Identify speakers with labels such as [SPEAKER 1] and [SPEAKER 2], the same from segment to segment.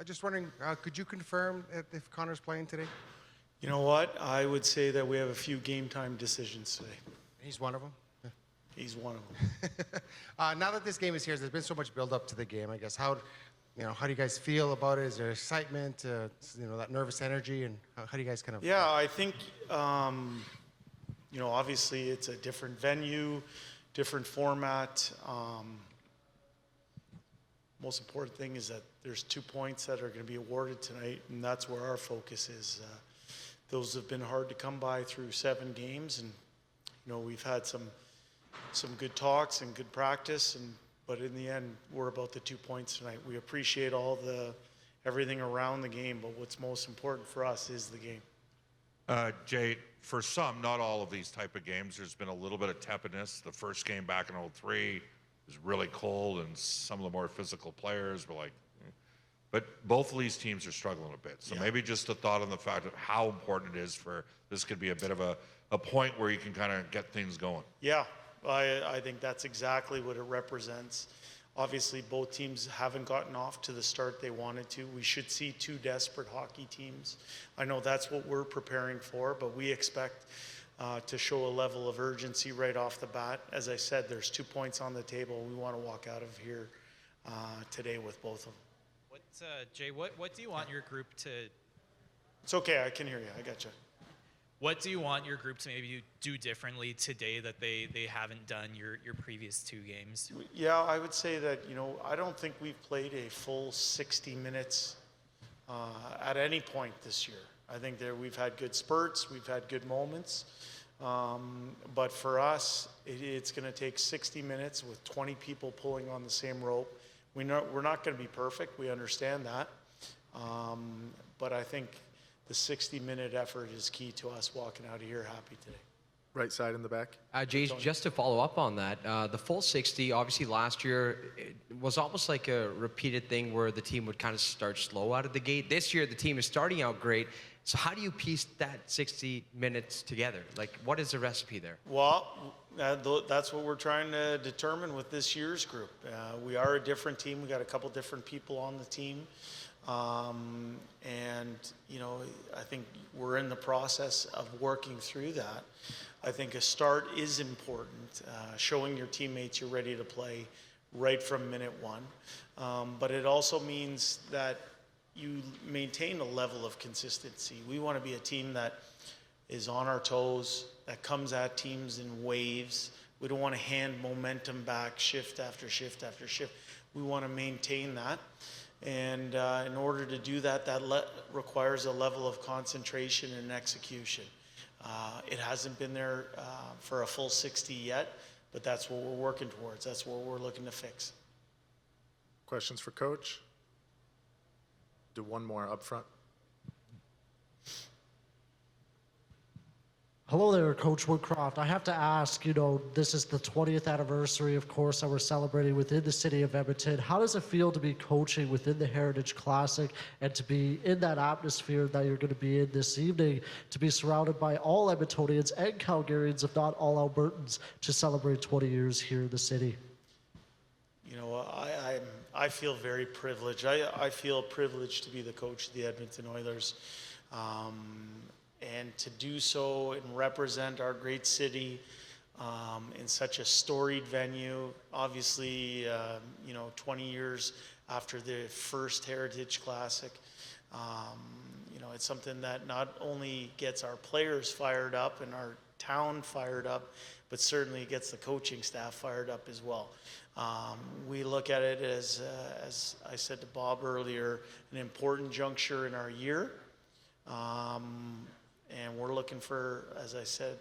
[SPEAKER 1] I'm just wondering, could you confirm if Connor's playing today?
[SPEAKER 2] You know what? I would say that we have a few game time decisions today.
[SPEAKER 1] He's one of them?
[SPEAKER 2] He's one of them.
[SPEAKER 1] Now that this game is here, there's been so much build up to the game, I guess. How do you guys feel about it? Is there excitement, that nervous energy, and how do you guys kind of...
[SPEAKER 2] Yeah, I think, obviously it's a different venue, different format. Most important thing is that there's 2 points that are going to be awarded tonight, and that's where our focus is. Those have been hard to come by through 7 games, and we've had some good talks and good practice, but in the end, we're about the 2 points tonight. We appreciate everything around the game, but what's most important for us is the game.
[SPEAKER 3] Jay, for some, not all of these type of games, there's been a little bit of tepidness. The first game back in 03 was really cold, and some of the more physical players were like, but both of these teams are struggling a bit. So maybe just a thought on the fact of how important it is for this could be a bit of a point where you can kind of get things going.
[SPEAKER 2] Yeah, I think that's exactly what it represents. Obviously, both teams haven't gotten off to the start they wanted to. We should see 2 desperate hockey teams. I know that's what we're preparing for, but we expect to show a level of urgency right off the bat. As I said, there's 2 points on the table. We want to walk out of here today with both of them.
[SPEAKER 4] Jay, what do you want your group to...
[SPEAKER 2] It's okay, I can hear you. I got you.
[SPEAKER 4] What do you want your group to maybe do differently today that they haven't done your previous 2 games?
[SPEAKER 2] Yeah, I would say that, I don't think we've played a full 60 minutes at any point this year. I think we've had good spurts, we've had good moments, but for us, it's going to take 60 minutes with 20 people pulling on the same rope. We're not going to be perfect, we understand that, but I think the 60-minute effort is key to us walking out of here happy today.
[SPEAKER 5] Right side in the back.
[SPEAKER 6] Jay, just to follow up on that, the full 60, obviously last year, it was almost like a repeated thing where the team would kind of start slow out of the gate. This year, the team is starting out great. So how do you piece that 60 minutes together? Like, what is the recipe there?
[SPEAKER 2] Well, that's what we're trying to determine with this year's group. We are a different team. We got a couple different people on the team. I think we're in the process of working through that. I think a start is important, showing your teammates you're ready to play right from minute 1. But it also means that you maintain a level of consistency. We want to be a team that is on our toes, that comes at teams in waves. We don't want to hand momentum back shift after shift after shift. We want to maintain that. And in order to do that, requires a level of concentration and execution. It hasn't been there for a full 60 yet, but that's what we're working towards. That's what we're looking to fix.
[SPEAKER 5] Questions for Coach? Do one more up front.
[SPEAKER 7] Hello there, Coach Woodcroft. I have to ask, this is the 20th anniversary, of course, that we're celebrating within the city of Edmonton. How does it feel to be coaching within the Heritage Classic and to be in that atmosphere that you're going to be in this evening, to be surrounded by all Edmontonians and Calgarians, if not all Albertans, to celebrate 20 years here in the city?
[SPEAKER 2] I feel very privileged. I feel privileged to be the coach of the Edmonton Oilers. And to do so and represent our great city in such a storied venue, obviously, 20 years after the first Heritage Classic, it's something that not only gets our players fired up and our town fired up, but certainly gets the coaching staff fired up as well. We look at it as I said to Bob earlier, an important juncture in our year. And we're looking for, as I said,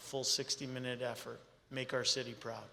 [SPEAKER 2] full 60-minute effort. Make our city proud.